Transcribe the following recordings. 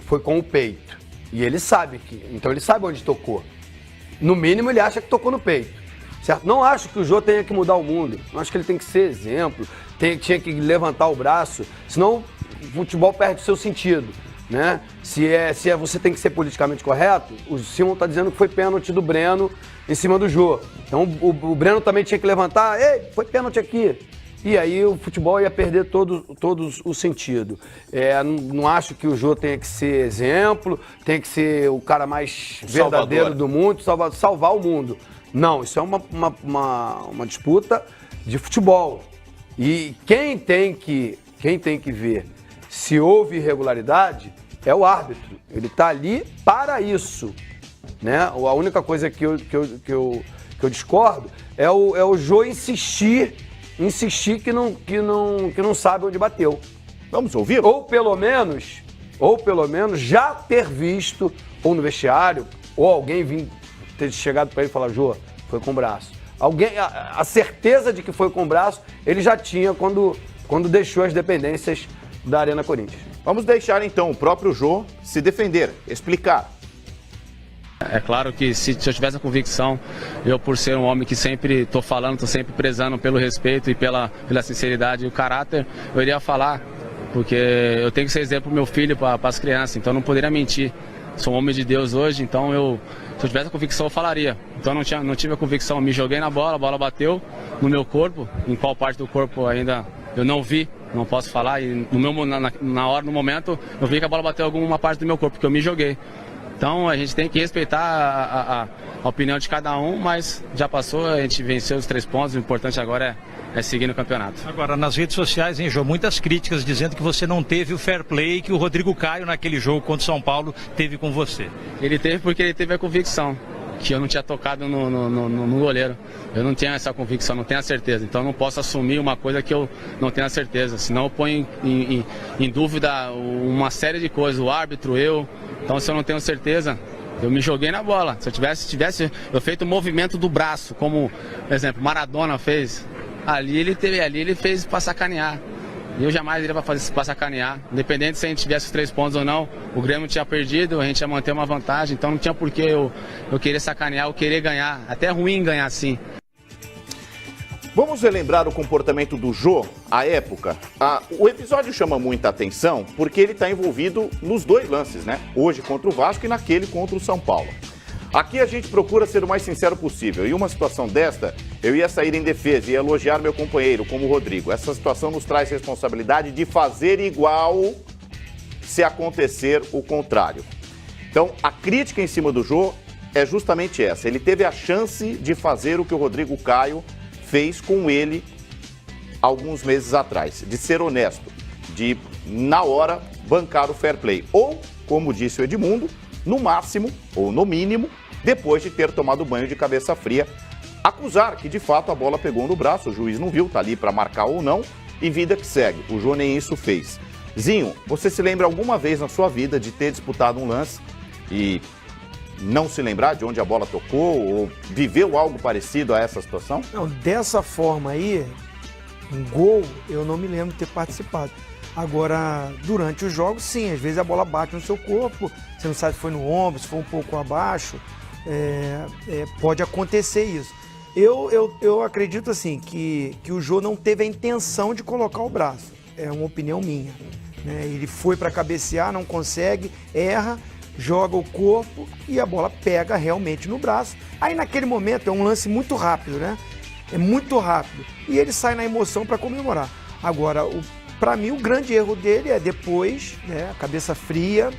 foi com o peito. E ele sabe então ele sabe onde tocou. No mínimo ele acha que tocou no peito, certo? Não acho que o Jô tenha que mudar o mundo, não acho que ele tem que ser exemplo, tinha que levantar o braço, senão o futebol perde o seu sentido, né? Se você tem que ser politicamente correto, o Simon está dizendo que foi pênalti do Breno em cima do Jô. Então o Breno também tinha que levantar, ei, foi pênalti aqui. E aí o futebol ia perder todo o sentido. Não acho que o Jô tenha que ser exemplo, tem que ser o cara mais verdadeiro do mundo, salvar o mundo. Não, isso é uma disputa de futebol. E quem tem que ver se houve irregularidade é o árbitro. Ele está ali para isso, né? A única coisa que eu discordo é o Jô insistir que não sabe onde bateu. Vamos ouvir? Ou pelo menos já ter visto, ou no vestiário, ou alguém ter chegado para ele e falar, Jô, foi com o braço. A certeza de que foi com o braço, ele já tinha quando deixou as dependências da Arena Corinthians. Vamos deixar então o próprio Jô se defender, explicar. É claro que se eu tivesse a convicção, eu por ser um homem que sempre estou falando, estou sempre prezando pelo respeito e pela sinceridade e o caráter, eu iria falar, porque eu tenho que ser exemplo para o meu filho, para as crianças, então eu não poderia mentir. Sou um homem de Deus hoje, então se eu tivesse a convicção eu falaria. Então não tive a convicção, me joguei na bola, a bola bateu no meu corpo, em qual parte do corpo ainda eu não vi, não posso falar, e no momento eu vi que a bola bateu em alguma parte do meu corpo, porque eu me joguei. Então a gente tem que respeitar a opinião de cada um, mas já passou, a gente venceu os 3 pontos, o importante agora é seguir no campeonato. Agora, nas redes sociais, hein, Jô, muitas críticas dizendo que você não teve o fair play que o Rodrigo Caio naquele jogo contra o São Paulo teve com você. Ele teve porque ele teve a convicção que eu não tinha tocado no goleiro. Eu não tinha essa convicção, não tenho a certeza. Então eu não posso assumir uma coisa que eu não tenho a certeza. Senão eu ponho em dúvida uma série de coisas, o árbitro, eu. Então se eu não tenho certeza, eu me joguei na bola. Se eu tivesse eu feito o movimento do braço, como, por exemplo, Maradona fez, ali ele fez para sacanear. E eu jamais iria para sacanear. Independente se a gente tivesse os 3 pontos ou não, o Grêmio tinha perdido, a gente ia manter uma vantagem, então não tinha por que eu querer sacanear, eu querer ganhar. Até é ruim ganhar assim. Vamos relembrar o comportamento do Jô à época. O episódio chama muita atenção porque ele está envolvido nos 2 lances, né? Hoje contra o Vasco e naquele contra o São Paulo. Aqui a gente procura ser o mais sincero possível. E uma situação desta, eu ia sair em defesa e elogiar meu companheiro, como o Rodrigo. Essa situação nos traz responsabilidade de fazer igual se acontecer o contrário. Então, a crítica em cima do Jô é justamente essa. Ele teve a chance de fazer o que o Rodrigo Caio fez com ele alguns meses atrás, de ser honesto, de, na hora, bancar o fair play. Ou, como disse o Edmundo, no máximo, ou no mínimo, depois de ter tomado banho de cabeça fria, acusar que, de fato, a bola pegou no braço, o juiz não viu, tá ali para marcar ou não, e vida que segue. O Jô nem isso fez. Zinho, você se lembra alguma vez na sua vida de ter disputado um lance e não se lembrar de onde a bola tocou ou viveu algo parecido a essa situação? Não, dessa forma aí, um gol, eu não me lembro de ter participado. Agora, durante os jogos, sim, às vezes a bola bate no seu corpo, você não sabe se foi no ombro, se foi um pouco abaixo, pode acontecer isso. Eu acredito assim, que o Jô não teve a intenção de colocar o braço, é uma opinião minha, né? Ele foi para cabecear, não consegue, erra, joga o corpo e a bola pega realmente no braço. Aí naquele momento é um lance muito rápido, né? É muito rápido. E ele sai na emoção para comemorar. Agora, para mim, o grande erro dele é depois, né, cabeça fria,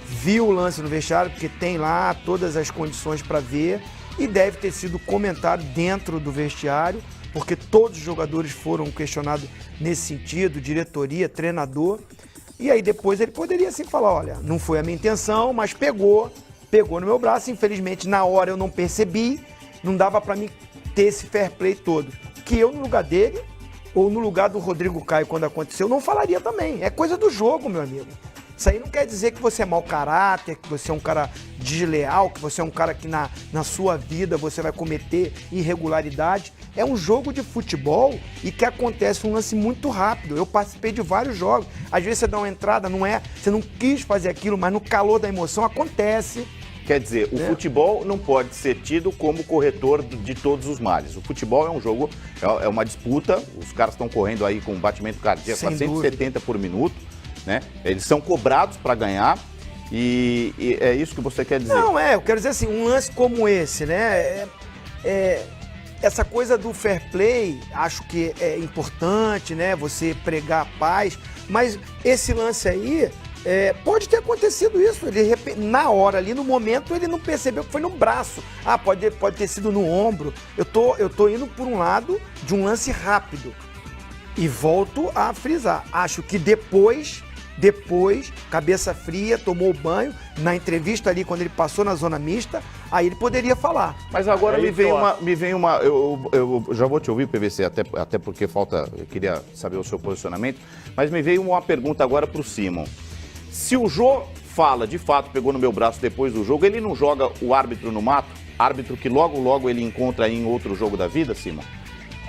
viu o lance no vestiário, porque tem lá todas as condições para ver, e deve ter sido comentado dentro do vestiário, porque todos os jogadores foram questionados nesse sentido, diretoria, treinador. E aí depois ele poderia assim falar, olha, não foi a minha intenção, mas pegou no meu braço, infelizmente na hora eu não percebi, não dava para mim ter esse fair play todo. Que eu no lugar dele, ou no lugar do Rodrigo Caio quando aconteceu, não falaria também. É coisa do jogo, meu amigo. Isso aí não quer dizer que você é mau caráter, que você é um cara desleal, que você é um cara que na sua vida você vai cometer irregularidade. É um jogo de futebol e que acontece um lance muito rápido. Eu participei de vários jogos. Às vezes você dá uma entrada, você não quis fazer aquilo, mas no calor da emoção acontece. Quer dizer, o futebol não pode ser tido como corretor de todos os males. O futebol é um jogo, é uma disputa, os caras estão correndo aí com batimento cardíaco a 170 por minuto, né? Eles são cobrados para ganhar e é isso que você quer dizer? Não, eu quero dizer assim, um lance como esse, né? Essa coisa do fair play, acho que é importante, né? Você pregar a paz, mas esse lance aí, pode ter acontecido isso. Ele, na hora ali, no momento, ele não percebeu que foi no braço. Pode ter sido no ombro. Eu tô indo por um lado de um lance rápido. E volto a frisar. Acho que depois, cabeça fria, tomou banho, na entrevista ali, quando ele passou na zona mista, aí ele poderia falar. Mas agora me vem uma. Eu já vou te ouvir, PVC, até porque eu queria saber o seu posicionamento, mas me veio uma pergunta agora pro Simon. Se o Jô fala, de fato, pegou no meu braço depois do jogo, ele não joga o árbitro no mato? Árbitro que logo ele encontra aí em outro jogo da vida, Simon?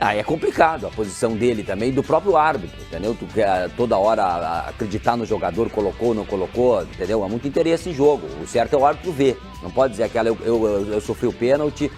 É complicado a posição dele também, do próprio árbitro, entendeu? Tu quer toda hora acreditar no jogador, colocou, não colocou, entendeu? Há muito interesse em jogo. O certo é o árbitro ver. Não pode dizer aquela, eu sofri o pênalti,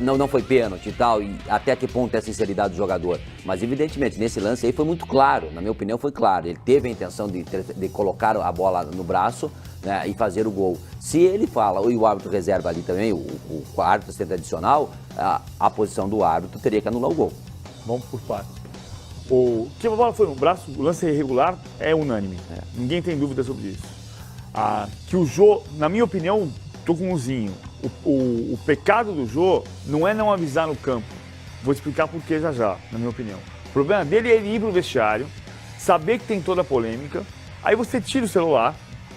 não foi pênalti e tal, e até que ponto é a sinceridade do jogador. Mas, evidentemente, nesse lance aí foi muito claro, na minha opinião foi claro. Ele teve a intenção de colocar a bola no braço, né, e fazer o gol. Se ele fala, e o árbitro reserva ali também, o árbitro assistente adicional, a posição do árbitro teria que anular o gol. Vamos por partes. Que a bola foi no braço, o lance irregular é unânime. Ninguém tem dúvida sobre isso. Que o Jô, na minha opinião, tô com um zinho. O pecado do Jô não é não avisar no campo. Vou explicar por que já, na minha opinião. O problema dele é ele ir pro vestiário, saber que tem toda a polêmica, aí você tira o celular,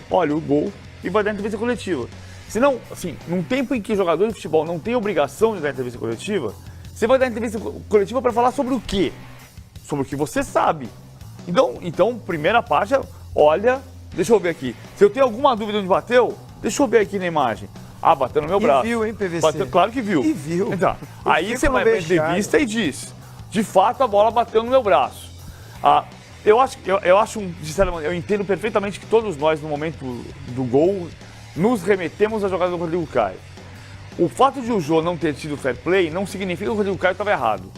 olha o gol e vai dar entrevista coletiva. Senão, assim, num tempo em que jogador de futebol não tem obrigação de dar entrevista coletiva, você vai dar entrevista coletiva para falar sobre o quê? Sobre o que você sabe. Então, primeira parte, olha, deixa eu ver aqui. Se eu tenho alguma dúvida onde bateu, deixa eu ver aqui na imagem. Bateu no meu braço. E viu, hein, PVC? Bateu, claro que viu. E viu. Então, aí você vai pra entrevista e diz, de fato a bola bateu no meu braço. Eu entendo perfeitamente que todos nós, no momento do gol, nos remetemos à jogada do Rodrigo Caio. O fato de o Jô não ter tido fair play não significa que o Rodrigo Caio estava errado.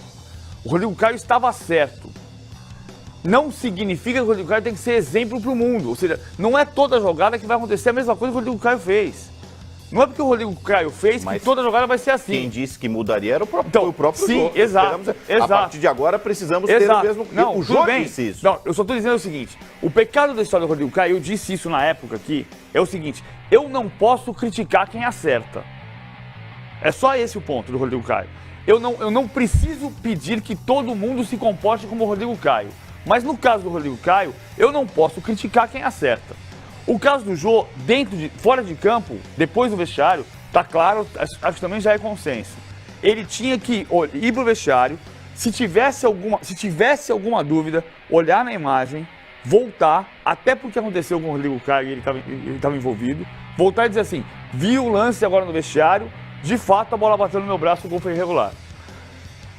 O Rodrigo Caio estava certo. Não significa que o Rodrigo Caio tem que ser exemplo para o mundo. Ou seja, não é toda jogada que vai acontecer a mesma coisa que o Rodrigo Caio fez. Não é porque o Rodrigo Caio fez que toda jogada vai ser assim. Quem disse que mudaria era o próprio sim, Jô. Exato. A partir de agora precisamos ter o mesmo... Não, o Jô disse isso. Não, eu só estou dizendo o seguinte. O pecado da história do Rodrigo Caio, eu disse isso na época aqui, é o seguinte. Eu não posso criticar quem acerta. É só esse o ponto do Rodrigo Caio. Eu não preciso pedir que todo mundo se comporte como o Rodrigo Caio. Mas no caso do Rodrigo Caio, eu não posso criticar quem acerta. O caso do Jô, fora de campo, depois do vestiário, tá claro, acho que também já é consenso. Ele tinha que ir pro vestiário, se tivesse alguma dúvida, olhar na imagem, voltar, até porque aconteceu com o Rodrigo Caio e ele estava envolvido, voltar e dizer assim, vi o lance agora no vestiário, de fato a bola bateu no meu braço, o gol foi irregular.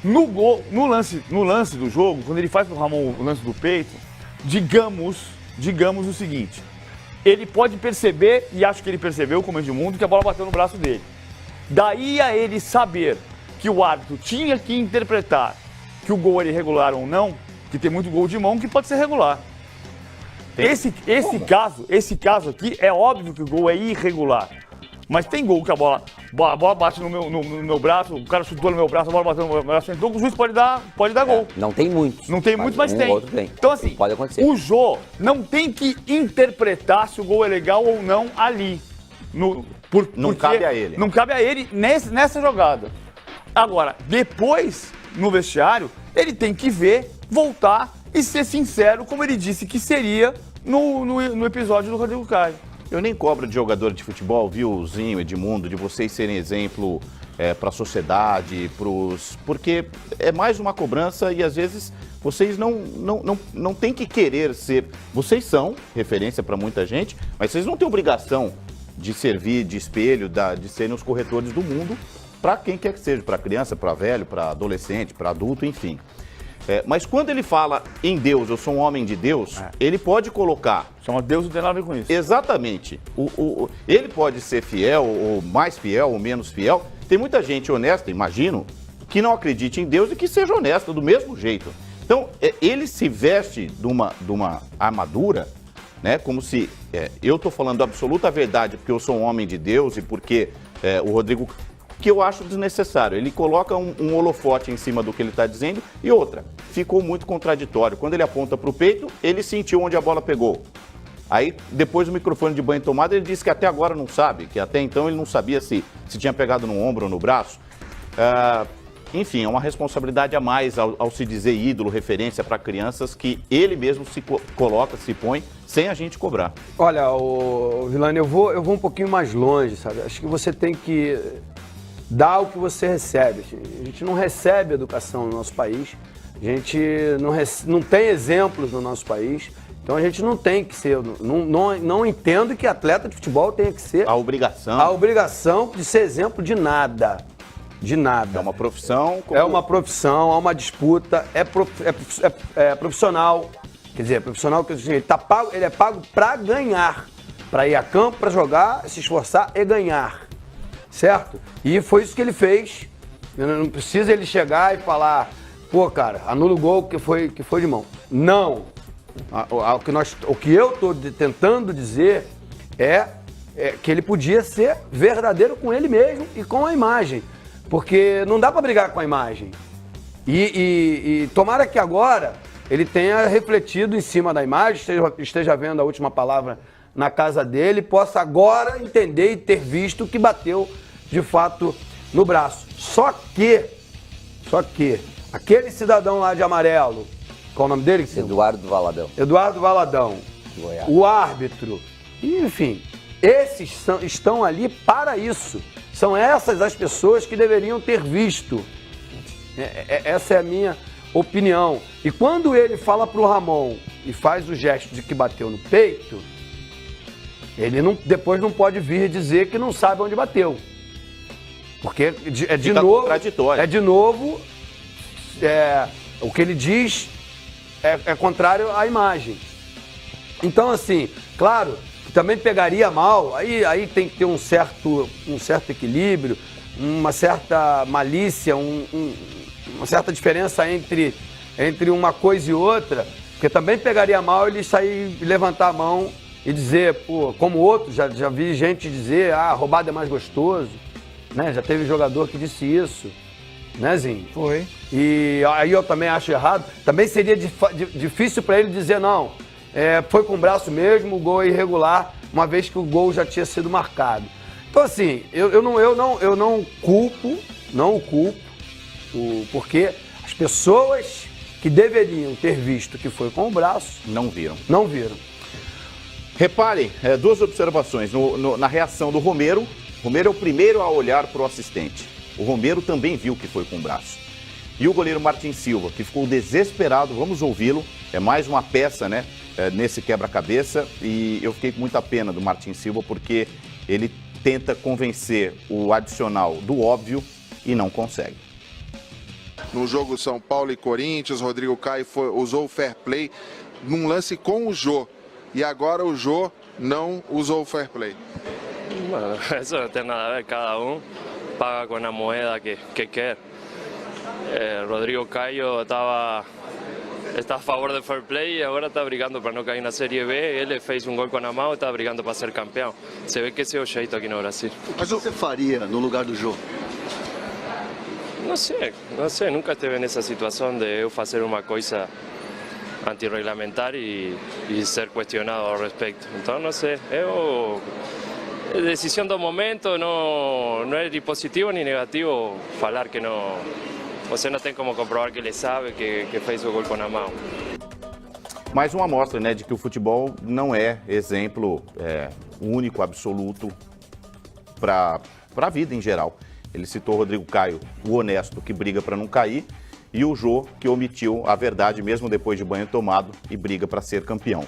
No lance do jogo, quando ele faz pro Ramon o lance do peito, digamos o seguinte, ele pode perceber, e acho que ele percebeu, como Edmundo, que a bola bateu no braço dele. Daí a ele saber que o árbitro tinha que interpretar que o gol era irregular ou não, que tem muito gol de mão que pode ser regular. Esse caso aqui, é óbvio que o gol é irregular. Mas tem gol que a bola bate no meu braço, o cara chutou no meu braço, a bola bateu no meu braço, então o juiz pode dar gol. Não tem muitos. Não tem muitos, mas tem. Então assim, pode acontecer. O Jô não tem que interpretar se o gol é legal ou não ali. Não cabe a ele. Não cabe a ele nessa jogada. Agora, depois, no vestiário, ele tem que ver, voltar e ser sincero, como ele disse que seria no episódio do Rodrigo Caio. Eu nem cobro de jogador de futebol, viu, Zinho, Edmundo, de vocês serem exemplo para a sociedade, porque é mais uma cobrança e às vezes vocês não têm que querer ser... Vocês são referência para muita gente, mas vocês não têm obrigação de servir de espelho, de serem os corretores do mundo para quem quer que seja, para criança, para velho, para adolescente, para adulto, enfim. Mas quando ele fala em Deus, eu sou um homem de Deus, ele pode colocar... Chama Deus, não tem nada a ver com isso. Exatamente. Ele pode ser fiel, ou mais fiel, ou menos fiel. Tem muita gente honesta, imagino, que não acredite em Deus e que seja honesta do mesmo jeito. Então, ele se veste de uma armadura, né? Como se eu estou falando a absoluta verdade porque eu sou um homem de Deus e porque o Rodrigo... que eu acho desnecessário. Ele coloca um holofote em cima do que ele está dizendo e outra, ficou muito contraditório. Quando ele aponta para o peito, ele sentiu onde a bola pegou. Aí, depois do microfone de banho tomado, ele disse que até agora não sabe, que até então ele não sabia se tinha pegado no ombro ou no braço. Enfim, é uma responsabilidade a mais ao se dizer ídolo, referência para crianças, que ele mesmo se coloca, se põe, sem a gente cobrar. Olha, Vilani, eu vou um pouquinho mais longe, sabe? Acho que você tem que dar o que você recebe. A gente não recebe educação no nosso país, a gente não tem exemplos no nosso país, então a gente não tem que ser, não entendo que atleta de futebol tenha que ser... A obrigação de ser exemplo de nada. De nada. É uma profissão... É uma profissão, há uma disputa, é profissional. Quer dizer, profissional que ele é pago para ganhar, para ir a campo, para jogar, se esforçar e ganhar. Certo? E foi isso que ele fez. Não precisa ele chegar e falar, pô, cara, anula o gol que foi de mão. Não. O que eu estou tentando dizer é que ele podia ser verdadeiro com ele mesmo e com a imagem. Porque não dá para brigar com a imagem. E tomara que agora ele tenha refletido em cima da imagem, esteja vendo a última palavra na casa dele, possa agora entender e ter visto que bateu de fato no braço. Só que aquele cidadão lá de amarelo, qual é o nome dele? Eduardo Valadão. Eduardo Valadão, o árbitro, enfim, esses estão ali para isso. São essas as pessoas que deveriam ter visto. Essa é a minha opinião. E quando ele fala pro Ramon e faz o gesto de que bateu no peito, ele depois não pode vir dizer que não sabe onde bateu. Porque o que ele diz é contrário à imagem. Então, assim, claro, que também pegaria mal, aí tem que ter um certo equilíbrio, uma certa malícia, uma certa diferença entre uma coisa e outra, porque também pegaria mal ele sair, levantar a mão e dizer, pô, como outro, já vi gente dizer, roubado é mais gostoso, né? Já teve jogador que disse isso, né, Zinho? Foi. E aí eu também acho errado. Também seria difícil para ele dizer, não, foi com o braço mesmo, o gol é irregular, uma vez que o gol já tinha sido marcado. Então, assim, eu não culpo, porque as pessoas que deveriam ter visto que foi com o braço... Não viram. Não viram. Reparem, duas observações. Na reação do Romero, Romero é o primeiro a olhar para o assistente. O Romero também viu que foi com o braço. E o goleiro Martin Silva, que ficou desesperado, vamos ouvi-lo. É mais uma peça, né, nesse quebra-cabeça. E eu fiquei com muita pena do Martin Silva, porque ele tenta convencer o adicional do óbvio e não consegue. No jogo São Paulo e Corinthians, Rodrigo Caio usou o fair play num lance com o Jô. E agora o Jô não usou o fair play. Bueno, eso no tiene nada a ver, cada paga con la moneda que quer. Rodrigo Caio está a favor del fair play y ahora está brigando para no caer na Série B. Ele fez um gol com a mão e está brigando para ser campeão. Você vê que esse é o jeito aqui no Brasil. Mas o que você faria no lugar do Jô? Não sei, nunca esteve nessa situação de eu fazer uma coisa antirregulamentar e ser questionado ao respeito. Então, não sei, decisão do momento, não é de positivo nem negativo falar que não. Você não tem como comprovar que ele sabe que fez o gol com a mão. Mais uma amostra, né, de que o futebol não é exemplo único, absoluto para a vida em geral. Ele citou o Rodrigo Caio, o honesto, que briga para não cair, e o Jô, que omitiu a verdade mesmo depois de banho tomado e briga para ser campeão.